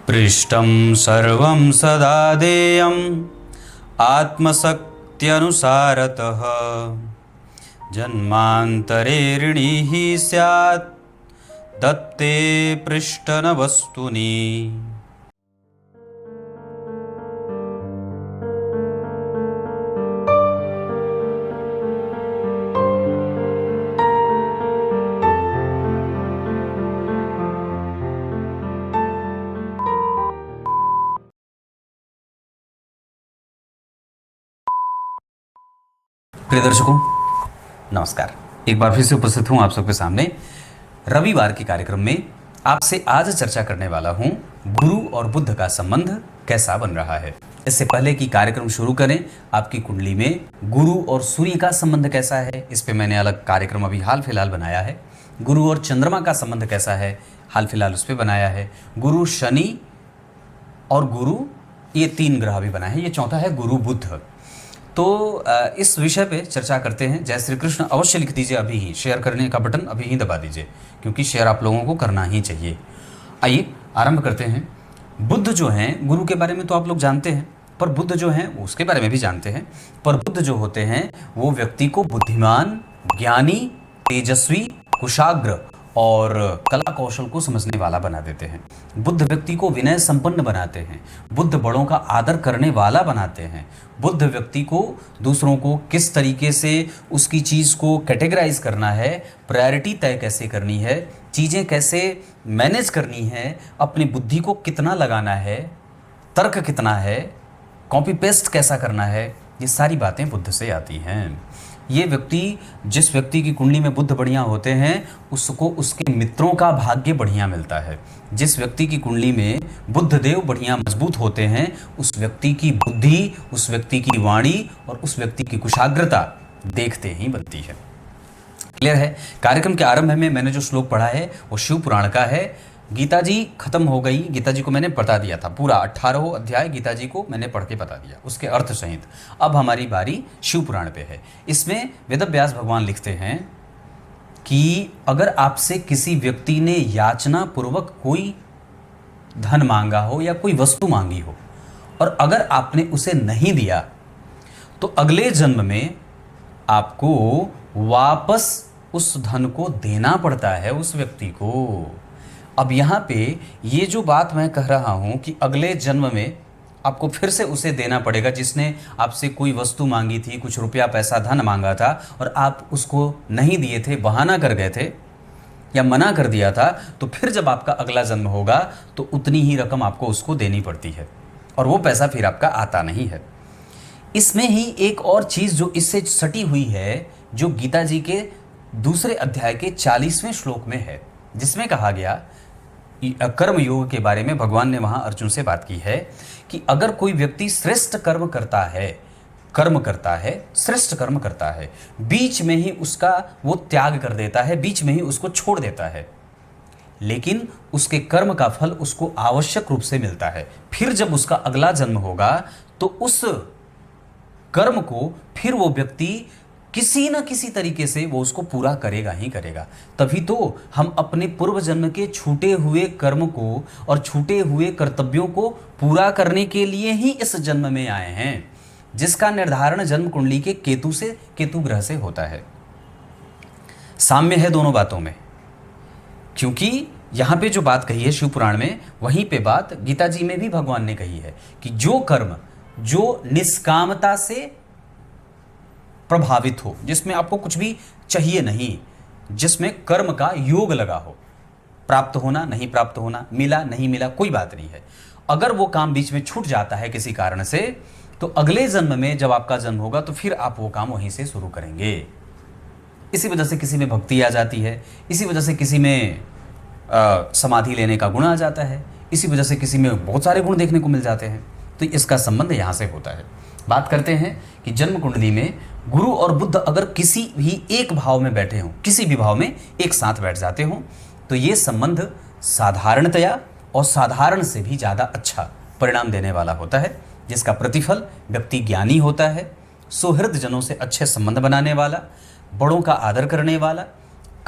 पृष्ठं सर्वं सदा देयम् आत्मशक्त्यनुसारतः जन्मान्तरे ऋणीः स्यात् दत्ते पृष्ठन वस्तुनि। प्रिय दर्शकों नमस्कार, एक बार फिर से उपस्थित हूं आप सबके सामने रविवार के कार्यक्रम में। आपसे आज चर्चा करने वाला हूं गुरु और बुध का संबंध कैसा बन रहा है। इससे पहले कि कार्यक्रम शुरू करें, आपकी कुंडली में गुरु और सूर्य का संबंध कैसा है, इस पे मैंने अलग कार्यक्रम अभी हाल फिलहाल बनाया है। गुरु और चंद्रमा का संबंध कैसा है, हाल फिलहाल उस पर बनाया है। गुरु शनि और गुरु, ये 3 ग्रह भी बनाए हैं, ये चौथा है गुरु बुध। तो इस विषय पे चर्चा करते हैं। जय श्री कृष्ण अवश्य लिख दीजिए, अभी ही शेयर करने का बटन अभी ही दबा दीजिए, क्योंकि शेयर आप लोगों को करना ही चाहिए। आइए आरंभ करते हैं। बुध जो हैं, गुरु के बारे में तो आप लोग जानते हैं, पर बुध जो हैं उसके बारे में भी जानते हैं। पर बुध जो होते हैं वो व्यक्ति को बुद्धिमान, ज्ञानी, तेजस्वी, कुशाग्र और कला कौशल को समझने वाला बना देते हैं। बुध व्यक्ति को विनय संपन्न बनाते हैं। बुध बड़ों का आदर करने वाला बनाते हैं। बुध व्यक्ति को दूसरों को किस तरीके से उसकी चीज़ को कैटेगराइज करना है, प्रायोरिटी तय कैसे करनी है, चीज़ें कैसे मैनेज करनी है, अपनी बुद्धि को कितना लगाना है, तर्क कितना है, कॉपी पेस्ट कैसा करना है, ये सारी बातें बुध से आती हैं। ये व्यक्ति, जिस व्यक्ति की कुंडली में बुध बढ़िया होते हैं उसको उसके मित्रों का भाग्य बढ़िया मिलता है। जिस व्यक्ति की कुंडली में बुध देव बढ़िया मजबूत होते हैं उस व्यक्ति की बुद्धि, उस व्यक्ति की वाणी और उस व्यक्ति की कुशाग्रता देखते ही बनती है। क्लियर है। कार्यक्रम के आरंभ में मैंने जो श्लोक पढ़ा है वो शिव पुराण का है। गीता जी खत्म हो गई, गीता जी को मैंने बता दिया था, पूरा 18वां अध्याय गीता जी को मैंने पढ़ के बता दिया उसके अर्थ सहित। अब हमारी बारी शिव पुराण पे है। इसमें वेदव्यास भगवान लिखते हैं कि अगर आपसे किसी व्यक्ति ने याचना पूर्वक कोई धन मांगा हो या कोई वस्तु मांगी हो और अगर आपने उसे नहीं दिया तो अगले जन्म में आपको वापस उस धन को देना पड़ता है उस व्यक्ति को। अब यहाँ पे ये जो बात मैं कह रहा हूँ कि अगले जन्म में आपको फिर से उसे देना पड़ेगा, जिसने आपसे कोई वस्तु मांगी थी, कुछ रुपया पैसा धन मांगा था और आप उसको नहीं दिए थे, बहाना कर गए थे या मना कर दिया था, तो फिर जब आपका अगला जन्म होगा तो उतनी ही रकम आपको उसको देनी पड़ती है और वो पैसा फिर आपका आता नहीं है। इसमें ही एक और चीज़ जो इससे सटी हुई है, जो गीता जी के दूसरे अध्याय के 40वें श्लोक में है, जिसमें कहा गया कर्म योग के बारे में। भगवान ने वहां अर्जुन से बात की है कि अगर कोई व्यक्ति श्रेष्ठ कर्म करता है, श्रेष्ठ कर्म करता है, बीच में ही उसका वो त्याग कर देता है, बीच में ही उसको छोड़ देता है, लेकिन उसके कर्म का फल उसको आवश्यक रूप से मिलता है। फिर जब उसका अगला जन्म होगा तो उस कर्म को फिर वो व्यक्ति किसी न किसी तरीके से वो उसको पूरा करेगा ही करेगा। तभी तो हम अपने पूर्व जन्म के छूटे हुए कर्म को और छूटे हुए कर्तव्यों को पूरा करने के लिए ही इस जन्म में आए हैं, जिसका निर्धारण जन्म कुंडली के केतु ग्रह से होता है। साम्य है दोनों बातों में, क्योंकि यहाँ पे जो बात कही है शिव पुराण में, वहीं पे बात गीता जी में भी भगवान ने कही है कि जो कर्म जो निष्कामता से प्रभावित हो, जिसमें आपको कुछ भी चाहिए नहीं, जिसमें कर्म का योग लगा हो, प्राप्त होना नहीं प्राप्त होना, मिला नहीं मिला, कोई बात नहीं है, अगर वो काम बीच में छूट जाता है किसी कारण से, तो अगले जन्म में जब आपका जन्म होगा तो फिर आप वो काम वहीं से शुरू करेंगे। इसी वजह से किसी में भक्ति आ जाती है, इसी वजह से किसी में समाधि लेने का गुण आ जाता है, इसी वजह से किसी में बहुत सारे गुण देखने को मिल जाते हैं। तो इसका संबंध यहाँ से होता है। बात करते हैं कि जन्म कुंडली में गुरु और बुध अगर किसी भी एक भाव में बैठे हों, किसी भी भाव में एक साथ बैठ जाते हों, तो ये संबंध साधारणतया और साधारण से भी ज़्यादा अच्छा परिणाम देने वाला होता है, जिसका प्रतिफल व्यक्ति ज्ञानी होता है, सुहृद जनों से अच्छे संबंध बनाने वाला, बड़ों का आदर करने वाला,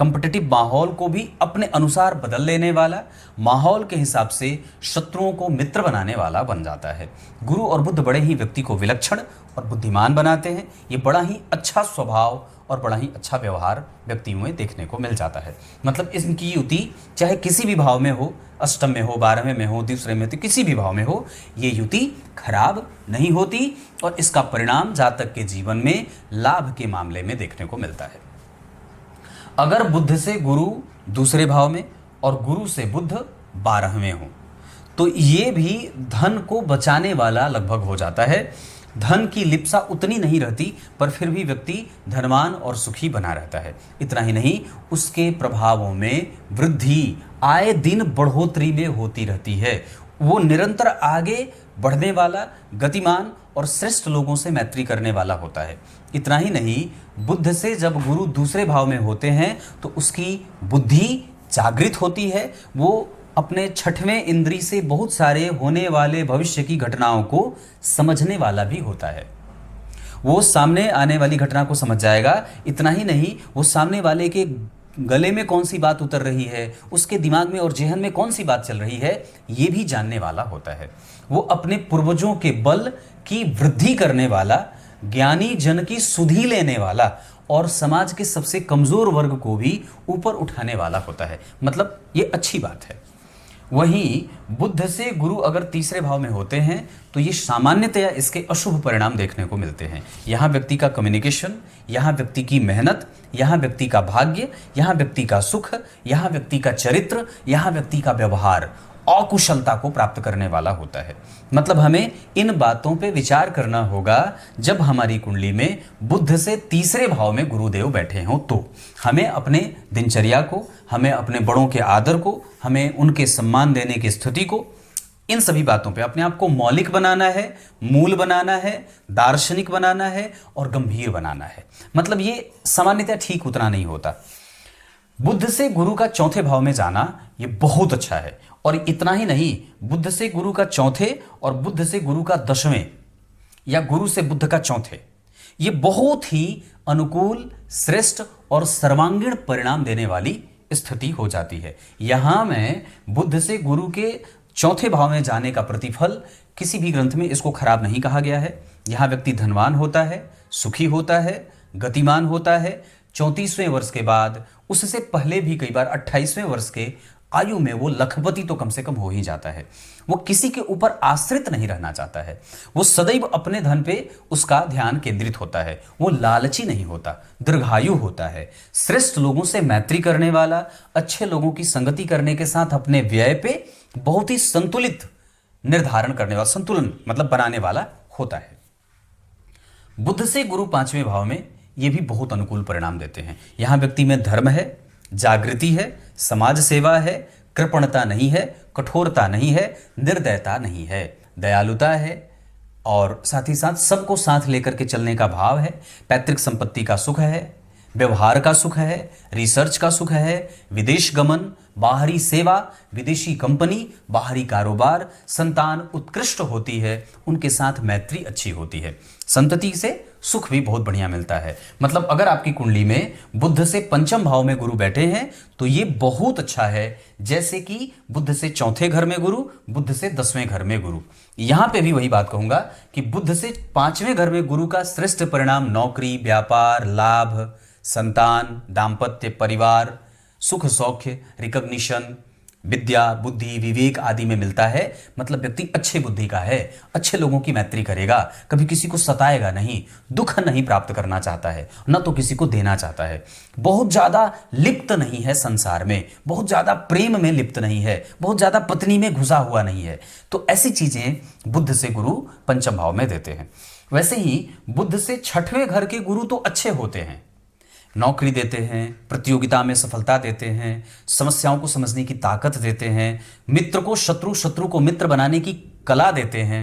कंपिटिटिव माहौल को भी अपने अनुसार बदल लेने वाला, माहौल के हिसाब से शत्रुओं को मित्र बनाने वाला बन जाता है। गुरु और बुध बड़े ही व्यक्ति को विलक्षण और बुद्धिमान बनाते हैं। ये बड़ा ही अच्छा स्वभाव और बड़ा ही अच्छा व्यवहार व्यक्तियों में देखने को मिल जाता है। मतलब इनकी युति चाहे किसी भी भाव में हो, अष्टम में हो, 12वें में हो, दूसरे में हो, किसी भी भाव में हो, ये युति खराब नहीं होती और इसका परिणाम जातक के जीवन में लाभ के मामले में देखने को मिलता है। अगर बुध से गुरु दूसरे भाव में और गुरु से बुध 12वें हो तो ये भी धन को बचाने वाला लगभग हो जाता है। धन की लिप्सा उतनी नहीं रहती पर फिर भी व्यक्ति धनवान और सुखी बना रहता है। इतना ही नहीं, उसके प्रभावों में वृद्धि आए दिन बढ़ोतरी में होती रहती है। वो निरंतर आगे बढ़ने वाला, गतिमान और श्रेष्ठ लोगों से मैत्री करने वाला होता है। इतना ही नहीं, बुध से जब गुरु दूसरे भाव में होते हैं तो उसकी बुद्धि जागृत होती है। वो अपने छठवें इंद्री से बहुत सारे होने वाले भविष्य की घटनाओं को समझने वाला भी होता है। वो सामने आने वाली घटना को समझ जाएगा। इतना ही नहीं, वो सामने वाले के गले में कौन सी बात उतर रही है, उसके दिमाग में और जेहन में कौन सी बात चल रही है, ये भी जानने वाला होता है। वो अपने पूर्वजों के बल की वृद्धि करने वाला, ज्ञानी जन की सुधि लेने वाला और समाज के सबसे कमजोर वर्ग को भी ऊपर उठाने वाला होता है। मतलब ये अच्छी बात है। वहीं बुध से गुरु अगर तीसरे भाव में होते हैं तो ये सामान्यतया इसके अशुभ परिणाम देखने को मिलते हैं। यहाँ व्यक्ति का कम्युनिकेशन, यहाँ व्यक्ति की मेहनत, यहाँ व्यक्ति का भाग्य, यहाँ व्यक्ति का सुख, यहाँ व्यक्ति का चरित्र, यहाँ व्यक्ति का व्यवहार अकुशलता को प्राप्त करने वाला होता है। मतलब हमें इन बातों पे विचार करना होगा जब हमारी कुंडली में बुध से तीसरे भाव में गुरुदेव बैठे हों। तो हमें अपने दिनचर्या को, हमें अपने बड़ों के आदर को, हमें उनके सम्मान देने की स्थिति को, इन सभी बातों पे अपने आप को मौलिक बनाना है, मूल बनाना है, दार्शनिक बनाना है और गंभीर बनाना है। मतलब ये सामान्यतः ठीक उतना नहीं होता। बुध से गुरु का चौथे भाव में जाना ये बहुत अच्छा है। और इतना ही नहीं, बुध से गुरु का चौथे और बुध से गुरु का 10वें या गुरु से बुध का चौथे, ये बहुत ही अनुकूल, श्रेष्ठ और सर्वांगीण परिणाम देने वाली स्थिति हो जाती है। यहां में बुध से गुरु के चौथे भाव में जाने का प्रतिफल किसी भी ग्रंथ में इसको खराब नहीं कहा गया है। यहां व्यक्ति धनवान होता है, सुखी होता है, गतिमान होता है। 34वें वर्ष के बाद, उससे पहले भी कई बार 28वें वर्ष के आयु में वो लखपति तो कम से कम हो ही जाता है। वो किसी के ऊपर आश्रित नहीं रहना चाहता है। वो सदैव अपने धन पे उसका ध्यान केंद्रित होता है। वो लालची नहीं होता, दीर्घायु होता है, श्रेष्ठ लोगों से मैत्री करने वाला, अच्छे लोगों की संगति करने के साथ अपने व्यय पे बहुत ही संतुलित निर्धारण करने वाला, संतुलन मतलब बनाने वाला होता है। बुध से गुरु 5वें भाव में ये भी बहुत अनुकूल परिणाम देते हैं। यहां व्यक्ति में धर्म है, जागृति है, समाज सेवा है, कृपणता नहीं है, कठोरता नहीं है, निर्दयता नहीं है, दयालुता है और साथ ही साथ सबको साथ लेकर के चलने का भाव है। पैतृक संपत्ति का सुख है, व्यवहार का सुख है, रिसर्च का सुख है, विदेश गमन, बाहरी सेवा, विदेशी कंपनी, बाहरी कारोबार, संतान उत्कृष्ट होती है, उनके साथ मैत्री अच्छी होती है, संतति से सुख भी बहुत बढ़िया मिलता है। मतलब अगर आपकी कुंडली में बुध से पंचम भाव में गुरु बैठे हैं तो ये बहुत अच्छा है। जैसे कि बुध से चौथे घर में गुरु, बुध से 10वें घर में गुरु। यहां पे भी वही बात कहूंगा कि बुध से 5वें घर में गुरु का श्रेष्ठ परिणाम नौकरी, व्यापार, लाभ, संतान, दाम्पत्य, परिवार, सुख सौख्य, रिकॉग्निशन, विद्या, बुद्धि, विवेक आदि में मिलता है। मतलब व्यक्ति अच्छे बुद्धि का है, अच्छे लोगों की मैत्री करेगा, कभी किसी को सताएगा नहीं, दुख नहीं प्राप्त करना चाहता है, न तो किसी को देना चाहता है, बहुत ज्यादा लिप्त नहीं है संसार में, बहुत ज्यादा प्रेम में लिप्त नहीं है, बहुत ज्यादा पत्नी में घुसा हुआ नहीं है। तो ऐसी चीजें बुध से गुरु पंचम भाव में देते हैं। वैसे ही बुध से 6वें घर के गुरु तो अच्छे होते हैं, नौकरी देते हैं, प्रतियोगिता में सफलता देते हैं, समस्याओं को समझने की ताकत देते हैं, मित्र को शत्रु, शत्रु को मित्र बनाने की कला देते हैं,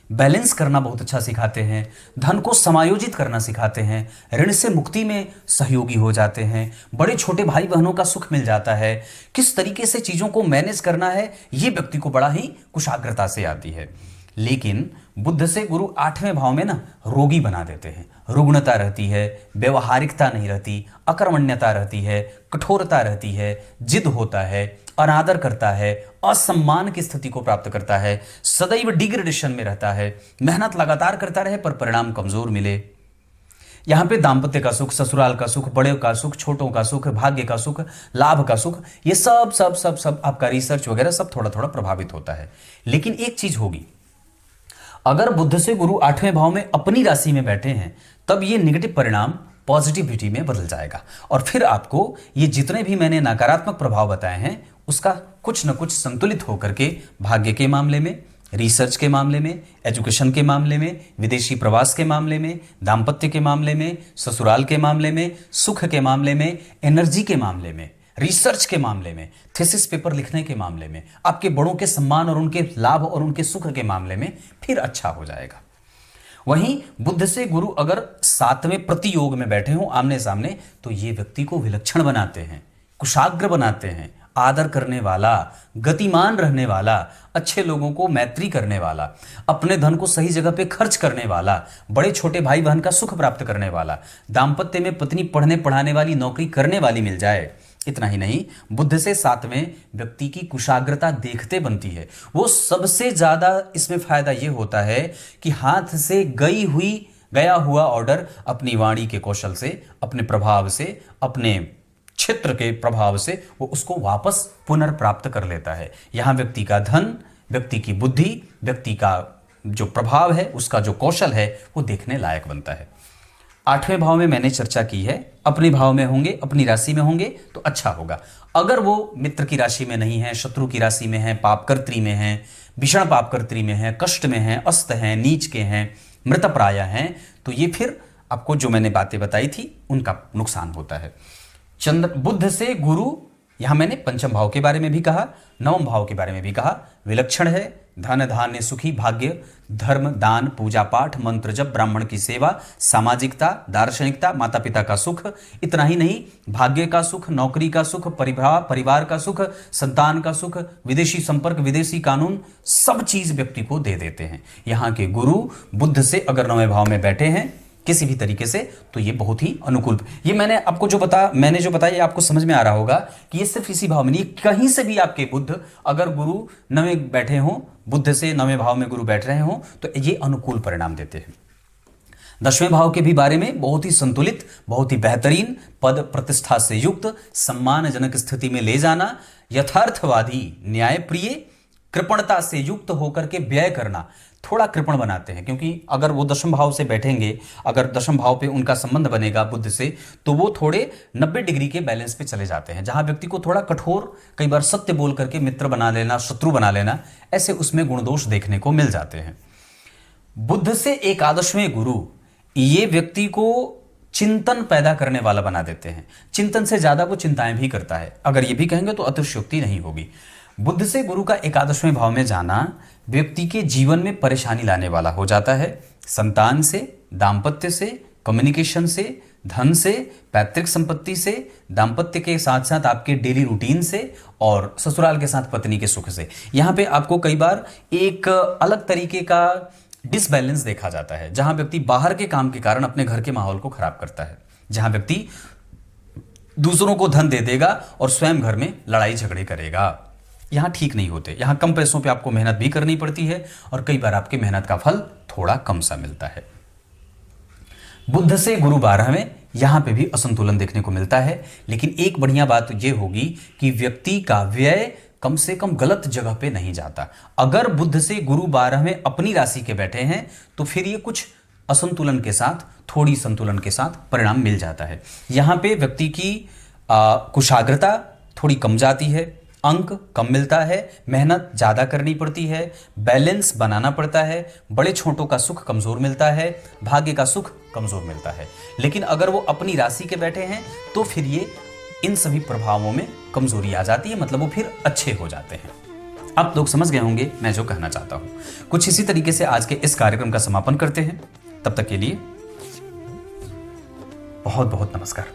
बैलेंस करना बहुत अच्छा सिखाते हैं, धन को समायोजित करना सिखाते हैं, ऋण से मुक्ति में सहयोगी हो जाते हैं, बड़े छोटे भाई बहनों का सुख मिल जाता है, किस तरीके से चीज़ों को मैनेज करना है ये व्यक्ति को बड़ा ही कुशाग्रता से आती है। लेकिन बुध से गुरु 8वें भाव में ना रोगी बना देते हैं। रुग्णता रहती है, व्यवहारिकता नहीं रहती, अकर्मण्यता रहती है, कठोरता रहती है, जिद होता है, अनादर करता है, असम्मान की स्थिति को प्राप्त करता है, सदैव डिग्रेडेशन में रहता है, मेहनत लगातार करता रहे पर परिणाम कमजोर मिले। यहां पे दाम्पत्य का सुख, ससुराल का सुख, बड़े का सुख, छोटों का सुख, भाग्य का सुख, लाभ का सुख, ये सब सब सब सब आपका रिसर्च वगैरह सब थोड़ा थोड़ा प्रभावित होता है। लेकिन एक चीज होगी, अगर बुध से गुरु 8वें भाव में अपनी राशि में बैठे हैं तब ये नेगेटिव परिणाम पॉजिटिविटी में बदल जाएगा और फिर आपको ये जितने भी मैंने नकारात्मक प्रभाव बताए हैं उसका कुछ न कुछ संतुलित होकर के भाग्य के मामले में, रिसर्च के मामले में, एजुकेशन के मामले में, विदेशी प्रवास के मामले में, दाम्पत्य के मामले में, ससुराल के मामले में, सुख के मामले में, एनर्जी के मामले में, रिसर्च के मामले में, थीसिस पेपर लिखने के मामले में, आपके बड़ों के सम्मान और उनके लाभ और उनके सुख के मामले में फिर अच्छा हो जाएगा। वहीं बुध से गुरु अगर 7वें प्रतियोग में बैठे हों आमने सामने तो ये व्यक्ति को विलक्षण बनाते हैं, कुशाग्र बनाते हैं, आदर करने वाला, गतिमान रहने वाला, अच्छे लोगों को मैत्री करने वाला, अपने धन को सही जगह पे खर्च करने वाला, बड़े छोटे भाई बहन का सुख प्राप्त करने वाला, दाम्पत्य में पत्नी पढ़ने पढ़ाने वाली, नौकरी करने वाली मिल जाए। इतना ही नहीं, बुध से 7वें व्यक्ति की कुशाग्रता देखते बनती है। वो सबसे ज्यादा इसमें फायदा ये होता है कि हाथ से गया हुआ ऑर्डर अपनी वाणी के कौशल से, अपने प्रभाव से, अपने क्षेत्र के प्रभाव से वो उसको वापस पुनर्प्राप्त कर लेता है। यहां व्यक्ति का धन, व्यक्ति की बुद्धि, व्यक्ति का जो प्रभाव है, उसका जो कौशल है वो देखने लायक बनता है। 8वें भाव में मैंने चर्चा की है, अपने भाव में होंगे, अपनी राशि में होंगे तो अच्छा होगा। अगर वो मित्र की राशि में नहीं है, शत्रु की राशि में है, पापकर्त्री में है, भीषण पापकर्त्री में है, कष्ट में है, अस्त हैं, नीच के हैं, मृतप्राय हैं, तो ये फिर आपको जो मैंने बातें बताई थी उनका नुकसान होता है। बुध से गुरु, यहां मैंने पंचम भाव के बारे में भी कहा, नवम भाव के बारे में भी कहा, विलक्षण है, धन धान्य सुखी, भाग्य, धर्म, दान, पूजा पाठ, मंत्र जप, ब्राह्मण की सेवा, सामाजिकता, दार्शनिकता, माता पिता का सुख। इतना ही नहीं, भाग्य का सुख, नौकरी का सुख, परिवार का सुख, संतान का सुख, विदेशी संपर्क, विदेशी कानून, सब चीज व्यक्ति को दे देते हैं। यहाँ के गुरु बुध से अगर 9वें भाव में बैठे हैं किसी भी तरीके से तो ये बहुत ही अनुकूल। ये मैंने जो बताया आपको समझ में आ रहा होगा कि ये सिर्फ इसी भाव में नहीं, कहीं से भी आपके बुध अगर गुरु 9वें बैठे हों, बुध से 9वें भाव में गुरु बैठ रहे हों तो ये अनुकूल परिणाम देते हैं। 10वें भाव के भी बारे में बहुत ही संतुलित, बहुत ही बेहतरीन, पद प्रतिष्ठा से युक्त, सम्मानजनक स्थिति में ले जाना, यथार्थवादी, न्यायप्रिय, कृपणता से युक्त होकर के व्यय करना, थोड़ा कृपण बनाते हैं। क्योंकि अगर वो 10वें भाव से बैठेंगे, अगर 10वें भाव पे उनका संबंध बनेगा बुध से, तो वो थोड़े 90 डिग्री के बैलेंस पे चले जाते हैं, जहां व्यक्ति को थोड़ा कठोर, कई बार सत्य बोल करके मित्र बना लेना, शत्रु बना लेना, ऐसे उसमें गुण दोष देखने को मिल जाते हैं। बुध से एकादशवें गुरु ये व्यक्ति को चिंतन पैदा करने वाला बना देते हैं। चिंतन से ज्यादा वो चिंताएं भी करता है, अगर ये भी कहेंगे तो अतिशयोक्ति नहीं होगी। बुध से गुरु का 11वें भाव में जाना व्यक्ति के जीवन में परेशानी लाने वाला हो जाता है। संतान से, दाम्पत्य से, कम्युनिकेशन से, धन से, पैतृक संपत्ति से, दाम्पत्य के साथ साथ आपके डेली रूटीन से और ससुराल के साथ पत्नी के सुख से। यहाँ पे आपको कई बार एक अलग तरीके का डिसबैलेंस देखा जाता है, जहां व्यक्ति बाहर के काम के कारण अपने घर के माहौल को खराब करता है, जहां व्यक्ति दूसरों को धन दे देगा और स्वयं घर में लड़ाई झगड़े करेगा। यहां ठीक नहीं होते। यहां कम पैसों पे आपको मेहनत भी करनी पड़ती है और कई बार आपकी मेहनत का फल थोड़ा कम सा मिलता है। बुध से गुरु 12वें, यहां पे भी असंतुलन देखने को मिलता है। लेकिन एक बढ़िया बात यह होगी कि व्यक्ति का व्यय कम से कम गलत जगह पे नहीं जाता। अगर बुध से गुरु 12वें अपनी राशि के बैठे हैं तो फिर ये कुछ असंतुलन के साथ, थोड़ी संतुलन के साथ परिणाम मिल जाता है। यहां पे व्यक्ति की कुशाग्रता थोड़ी कम जाती है, अंक कम मिलता है, मेहनत ज़्यादा करनी पड़ती है, बैलेंस बनाना पड़ता है, बड़े छोटों का सुख कमज़ोर मिलता है, भाग्य का सुख कमज़ोर मिलता है। लेकिन अगर वो अपनी राशि के बैठे हैं तो फिर ये इन सभी प्रभावों में कमज़ोरी आ जाती है, मतलब वो फिर अच्छे हो जाते हैं। आप लोग समझ गए होंगे मैं जो कहना चाहता हूँ। कुछ इसी तरीके से आज के इस कार्यक्रम का समापन करते हैं। तब तक के लिए बहुत बहुत नमस्कार।